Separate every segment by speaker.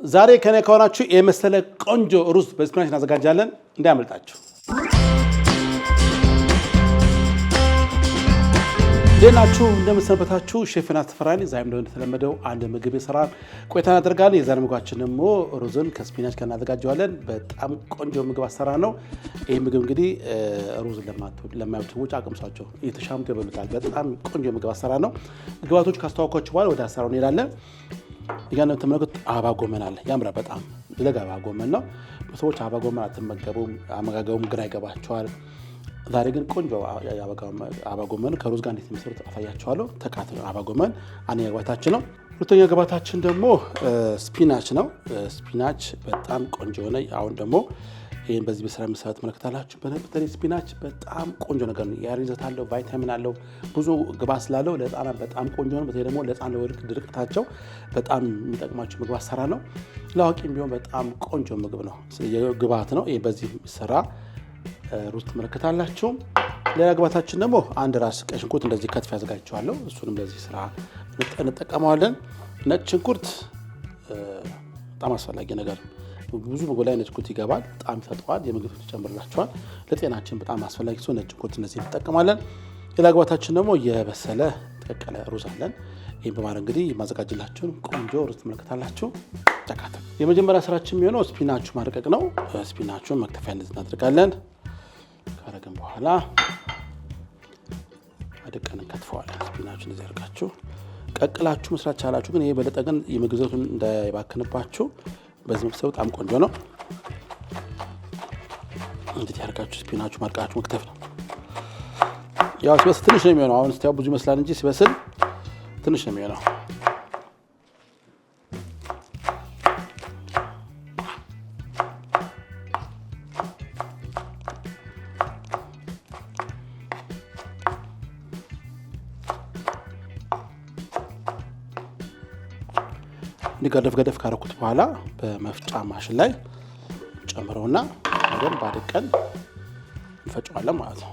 Speaker 1: ዛሬ ከኔ ከሆናችሁ የመሰለ ቆንጆ ሩዝ በስፒናች እናዘጋጃለን። እንዳያመልጣችሁ። ደናችሁ እንደምሰነበታችሁ ሼፍና ተፈራኒ ዛሬም እንደተለመደው አንድ ምግብ የሰራን ቆይታ እናደርጋለን። የዛሬ ምግባችን ደግሞ ሩዝን ከስፒናች ጋር እናዘጋጀዋለን። በጣም ቆንጆ ምግብ አሰራር ነው። ይህ ምግብ እንግዲህ ሩዝ ለማይወዱ ሰዎች አቅምሷቸው እየተሻሙት ይበሉታል። በጣም ቆንጆ ምግብ አሰራር ነው። ግብአቶች ካስተዋወቅኳችሁ በኋላ ወደ አሰራሩ እንሄዳለን። ይጋነው ተመልከቱ። አበባ ጎመን አለ። ያምራል። በጣም ለጋ አበባ ጎመን ነው። ሰዎች አበባ ጎመን አትመገቡም፣ አመጋገቡም ግራ ይገባቸዋል። ዛሬ ግን ቆንጆ አበባ ጎመን ከሩዝ ጋር እንዴት የሚሰሩት አሳያችኋለሁ። ተካተሉ። አበባ ጎመን አንደኛ ግብአታችን ነው። ሁለተኛ ግብአታችን ደግሞ ስፒናች ነው። ስፒናች በጣም ቆንጆ ነው። አሁን ደግሞ ይሄን በዚህ በስራ መሰረት ተመልክታላችሁ። በተለይ ስፒናች በጣም ቆንጆ ነገር ነው። ያሪዘት አለው፣ ቫይታሚን አለው፣ ብዙ ግብአት ስላለው ለህፃናት በጣም ቆንጆ ነው። በተለይ ደግሞ ለህፃን ድርቀታቸው በጣም የሚጠቅማቸው ምግብ አሰራር ነው። ለአዋቂም ቢሆን በጣም ቆንጆ ምግብ ነው፣ ግብአት ነው። ይሄ በዚህ የሚሰራ ሩዝ ትመለከታላችሁ። ሌላ ግብአታችን ደግሞ አንድ ራስ ቀይ ሽንኩርት እንደዚህ ከትፍ ያዘጋጅቸዋለሁ። እሱንም ለዚህ ስራ እንጠቀመዋለን። ነጭ ሽንኩርት በጣም አስፈላጊ ነገር፣ ብዙ ምግብ ላይ ነጭ ሽንኩርት ይገባል፣ በጣም ይፈጥዋል፣ የምግብ ይጨምርላችኋል። ለጤናችን በጣም አስፈላጊ ሲሆን ነጭ ሽንኩርት እንደዚህ እንጠቀማለን። ሌላ ግብአታችን ደግሞ የበሰለ ተቀቀለ ሩዝ አለን። ይህን በማድረግ እንግዲህ የማዘጋጅላችሁን ቆንጆ ሩዝ ትመለከታላችሁ። ተካተሉ። የመጀመሪያ ስራችን የሚሆነው ስፒናቹ ማድቀቅ ነው። ስፒናቹን መክተፊያ እንደዚህ እናደርጋለን። ካረግን በኋላ አድቀን እንከትፈዋለን። ስፒናቹን እንደዚህ አድርጋችሁ ቀቅላችሁ መስራት ቻላችሁ፣ ግን ይሄ በለጠ ግን የምግብ እንዳይባክንባችሁ በዚህ መክተፍ በጣም ቆንጆ ነው። እንዴት ያርጋችሁ ስፒናቹ ማድቀቃችሁ መክተፍ ነው። ያው ሲበስል ትንሽ ነው የሚሆነው። አሁን ስታዩ ብዙ ይመስላል እንጂ ሲበስል ትንሽ ነው የሚሆነው። እንዲገደፍ ገደፍ ካረኩት በኋላ በመፍጫ ማሽን ላይ ጨምረውና በደንብ አድቀን እንፈጨዋለን ማለት ነው።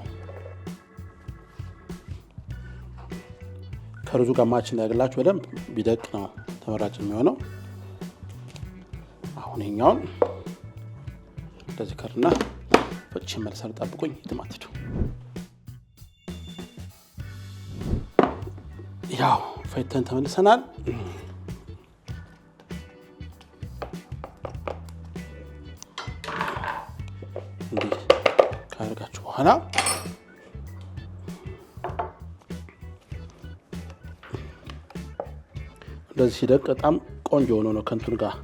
Speaker 1: ከሩዙ ጋር ማች እንዳያገላችሁ በደንብ ቢደቅ ነው ተመራጭ የሚሆነው። አሁን ይሄኛውን እንደዚህ ከርና ፈጭቼ መልሳል። ጠብቁኝ፣ ይተማትዱ። ያው ፈጭተን ተመልሰናል። እንዲህ ካደረጋችሁ በኋላ እንደዚህ ሲደቅ በጣም ቆንጆ ሆኖ ነው ከእንትን ጋር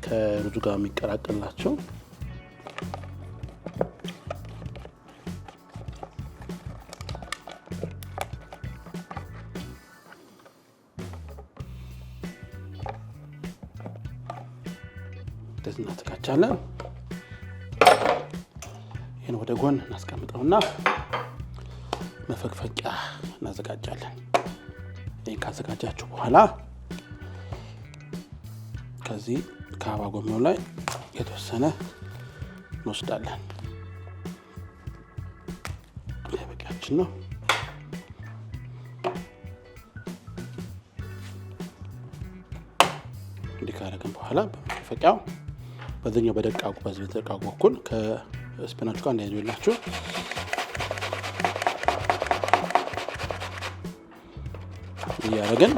Speaker 1: ከሩዙ ጋር የሚቀላቀልላቸው። እንደዚህ እናዘጋጃለን። ይህን ወደ ጎን እናስቀምጠውና መፈቅፈቂያ እናዘጋጃለን። ይህን ካዘጋጃችሁ በኋላ ከዚህ ከአበባ ጎመኑ ላይ የተወሰነ እንወስዳለን። ይህ በቂያችን ነው። እንዲህ ካደረግን በኋላ በመፈቂያው በዚህኛው በደቃቁ በኩል ከስፒናቹ ጋር እንዳይዙላችሁ እያደረግን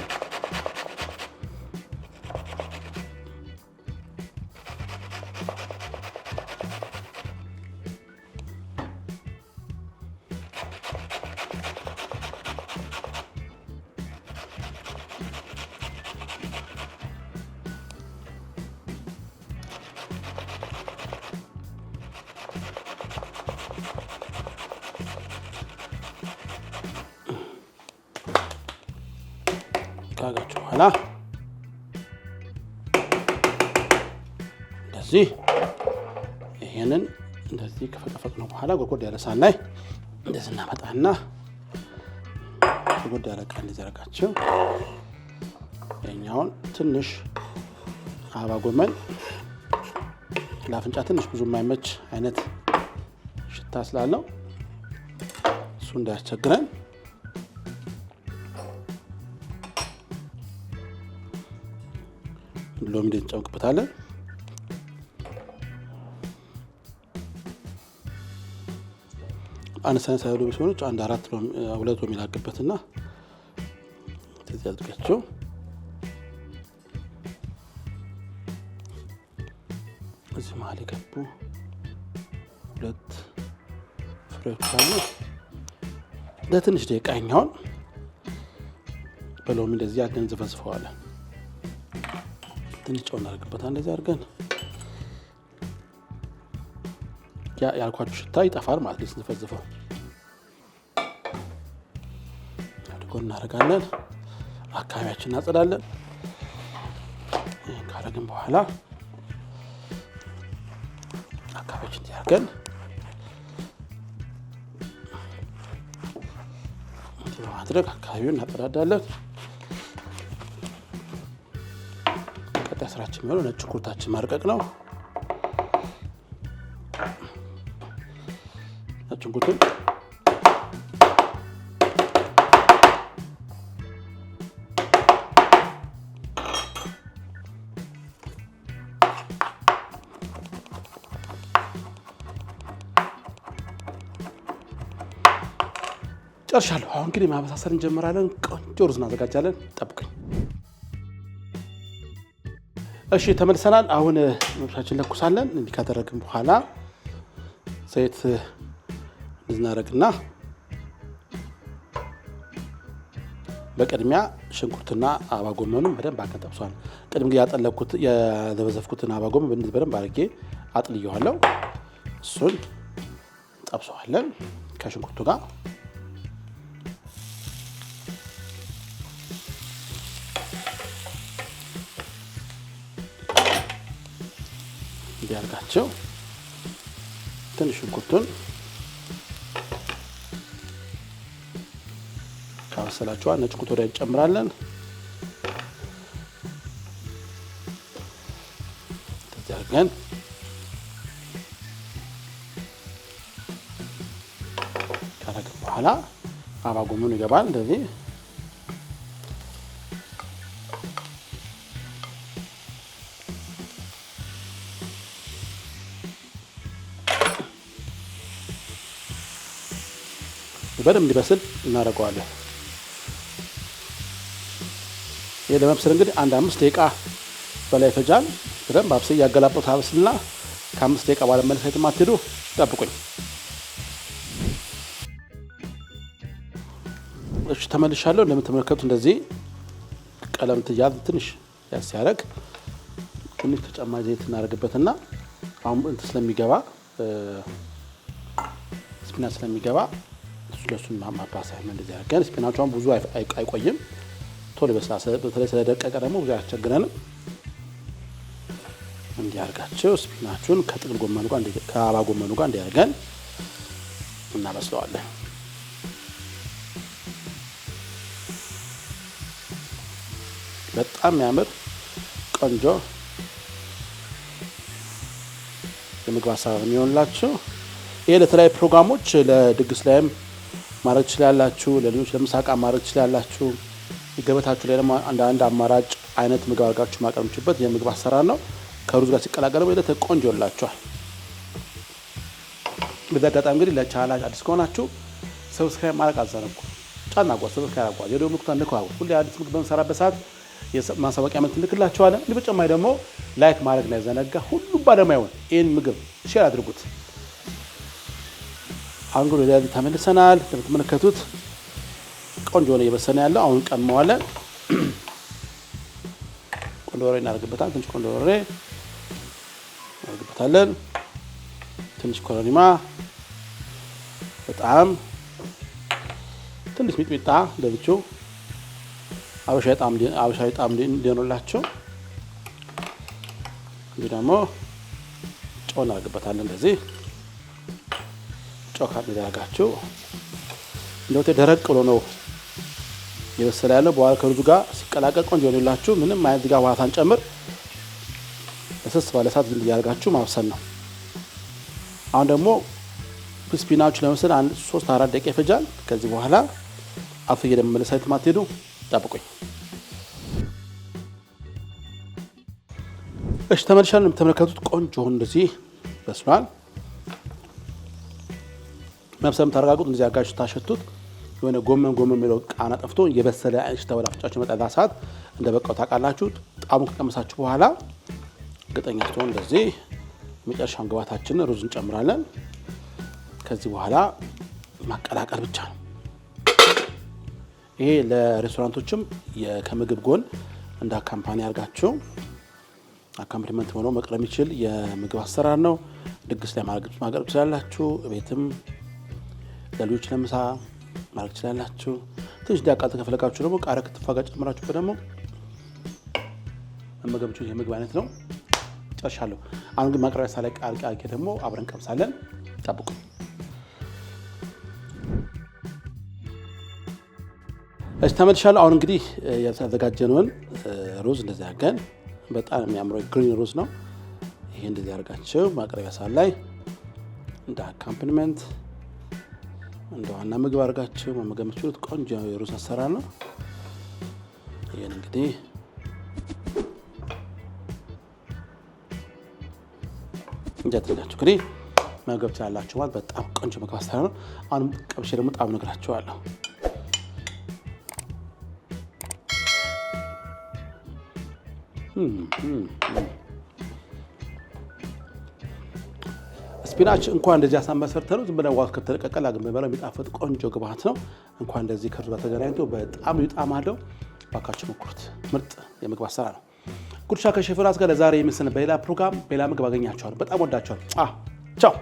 Speaker 1: ካጋችሁ በኋላ እንደዚህ ይሄንን እንደዚህ ከፈቀፈቅነው በኋላ ጎድጎድ ያለ ሳህን ላይ እንደዚህ እናመጣና ጎድጎድ ያለ ዕቃ እንዲዘረጋችሁ። የኛውን ትንሽ አበባ ጎመን ለአፍንጫ ትንሽ ብዙ የማይመች አይነት ሽታ ስላለው እሱ እንዳያስቸግረን ሎሚ እንጨምቅበታለን። አነሳነሳ ያሉ ቢሆኑ አንድ 2 ሎሚ ላቅበትና እንደዚህ አድርጋቸው እዚህ መሀል የገቡ 2 ፍሬዎች አሉ። ለትንሽ ደቂቃኛውን በሎሚ እንደዚህ አድርገን እንዘፈዝፈዋለን። ትንሽ ጨው እናደርግበታለን። እንደዚህ አድርገን ያልኳችሁ ሽታ ይጠፋል ማለት ነው። ስንዘፈዝፈው አድርጎን እናደርጋለን። አካባቢያችን እናጸዳለን። ይህን ካደረግን በኋላ አካባቢያችን ያርገን በማድረግ አካባቢውን እናጸዳዳለን። ቀጣይ ስራችን የሚሆነው ነጭ ሽንኩርታችን ማርቀቅ ነው። ነጭ ሽንኩርቱን ጨርሻለሁ። አሁን እንግዲህ ማበሳሰል እንጀምራለን። ቆንጆ ሩዝ እናዘጋጃለን። ጠብቁኝ። እሺ ተመልሰናል። አሁን መጥበሻችን ለኩሳለን። እንዲህ ካደረግን በኋላ ዘይት እናደርግና በቅድሚያ ሽንኩርትና አበባ ጎመኑን በደንብ አከተብሷል። ቅድም ያጠለኩት የዘበዘፍኩትን አበባ ጎመን በደንብ አድርጌ አጥልየዋለሁ። እሱን ጠብሰዋለን ከሽንኩርቱ ጋር። እንዲያርጋቸው ትንሽ ሽንኩርቱን ካበሰላችኋል ነጭ ሽንኩርት ወዲያ እንጨምራለን። እንደዚህ አድርገን ካረግን በኋላ አበባ ጎመኑ ይገባል። እንደዚህ በደንብ እንዲበስል እናደርገዋለን። ይሄ ለመብሰል እንግዲህ 5 ደቂቃ በላይ ፈጃል። በደንብ አብስዬ ያገላበጥ አብስልና ከ5 ደቂቃ በኋላ መልሰት ማትሄዱ ጠብቁኝ። እሺ ተመልሻለሁ። እንደምትመለከቱት እንደዚህ ቀለም ትያዝ ትንሽ ያሲያረግ ትንሽ ተጨማሪ ዘይት እናደርግበትና አሁን እንትን ስለሚገባ ስፒናች ስለሚገባ ለሱን ማባሳይ እንደዚህ አድርገን ስፒናቹን ብዙ አይቆይም፣ ቶሎ ይበስላል። በተለይ ስለደቀቀ ደግሞ ብዙ አያስቸግረንም። እንዲያርጋቸው ስፒናቹን ከጥቅል ጎመኑ ጋር ከአበባ ጎመኑ ጋር እንዲያርገን እናበስለዋለን። በጣም የሚያምር ቆንጆ የምግብ አሰራር የሚሆንላችሁ። ይሄ ለተለያዩ ፕሮግራሞች ለድግስ ላይም ማድረግ ትችላላችሁ። ለልጆች ለምሳቃ ማድረግ ትችላላችሁ። ገበታችሁ ላይ ደግሞ አንድ አማራጭ አይነት ምግብ አድርጋችሁ ማቅረብ የምትችሉበት የምግብ አሰራር ነው። ከሩዝ ጋር ሲቀላቀል በለተ ቆንጆ ይላችኋል። በዛ አጋጣሚ እንግዲህ ለቻናላችን አዲስ ከሆናችሁ ሰብስክራይብ ማድረግ አትዘነጉ። ጫና ጓዝ ሰብስክራይብ አድርጉ። የደወል ምልክቱን ንካው። ሁሌ አዲስ ምግብ በምሰራበት ሰዓት የማሳወቂያ መልእክት እንልክላችኋለን። እንዲህ በተጨማሪ ደግሞ ላይክ ማድረግ ላይ ዘነጋ። ሁሉም ባለሙያውን ይህን ምግብ ሼር አድርጉት። አሁን ግን ወዲያ ተመልሰናል። እንደምትመለከቱት ቆንጆ ነው እየበሰለ ያለው። አሁን ቀመዋለን። ቆንዶሬ እናደርግበታለን። ትንሽ ቆንዶሬ እናደርግበታለን። ትንሽ ኮረሪማ፣ በጣም ትንሽ ሚጥሚጣ ለብቻው አበሻ ጣም እንዲሆንላቸው። እንግዲህ ደግሞ ጨው እናደርግበታለን። እንደዚህ ጨው ካደረጋችሁ እንደው ደረቅ ብሎ ነው የበሰለ ያለው። በኋላ ከሩዙ ጋር ሲቀላቀል ቆንጆ ይሆንላችሁ። ምንም አይነት ጋር ውሃ ሳንጨምር ለስስ ባለ ሰዓት ዝም እያደረጋችሁ ማብሰል ነው። አሁን ደግሞ ስፒናቹ ለመብሰል 3-4 ደቂቃ ይፈጃል። ከዚህ በኋላ አፍዬ ደግሞ መለሳይት ማትሄዱ ጠብቁኝ። እሺ ተመልሻለሁ። የምትመለከቱት ቆንጆ እንደዚህ በስሏል። መብሰም ታረጋግጡ። እንደዚህ አጋችሁ ታሸቱት። የሆነ ጎመን የሚለው ቃና ጠፍቶ የበሰለ ሽታ ወደ አፍንጫችሁ መጣ ሰዓት እንደበቃው ታውቃላችሁ። ጣሙን ከቀመሳችሁ በኋላ ግጠኛ ስትሆን እንደዚህ መጨረሻውን ግብአታችንን ሩዝ እንጨምራለን። ከዚህ በኋላ ማቀላቀል ብቻ ነው። ይሄ ለሬስቶራንቶችም ከምግብ ጎን እንደ ካምፓኒ አድርጋችሁ አካምፕሊመንት ሆኖ መቅረብ የሚችል የምግብ አሰራር ነው። ድግስ ላይ ማቅረብ ትችላላችሁ። ቤትም ለልጆች ለምሳ ማድረግ ትችላላችሁ። ትንሽ እንዲያቃጥል ከፈለጋችሁ ደግሞ ቃሪያ ክትፎ ጋር ጨምራችሁበት ደግሞ መመገብ የምትችሉት የምግብ አይነት ነው። ጨርሻለሁ። አሁን ግን ማቅረቢያ ሳላይ ቃሪያ ደግሞ አብረን ቀምሳለን። ጠብቁ። እሺ ተመልሻለሁ። አሁን እንግዲህ ያዘጋጀነውን ሩዝ እንደዚህ አድርገን በጣም የሚያምረው ግሪን ሩዝ ነው። ይሄ እንደዚህ አድርጋችሁ ማቅረቢያ ሳላይ እንደ አካምፕሊመንት እንደ ዋና ምግብ አድርጋችሁ መመገብ የምትችሉት ቆንጆ የሩዝ አሰራር ነው። ይሄን እንግዲህ እንጀትላችሁ እንግዲህ መመገብ ትችላላችሁ ማለት በጣም ቆንጆ ምግብ አሰራር ነው። አሁን ቀምሼ ደግሞ ጣም ነግራችኋለሁ። ስፒናች እንኳን እንደዚህ አሳምባ ሰርተነው ዝም ብለን ዋት ከተለቀቀል አግመበረ የሚጣፍጥ ቆንጆ ግብአት ነው። እንኳን እንደዚህ ከሩዝ ጋር ተገናኝቶ በጣም ይጣም አለው። ባካችሁ ሞክሩት። ምርጥ የምግብ አሰራር ነው። ጉርሻ ከሼፍ ዮናስ ጋር ለዛሬ የምስን በሌላ ፕሮግራም በሌላ ምግብ አገኛችኋለሁ። በጣም ወዳችኋለሁ። ቻው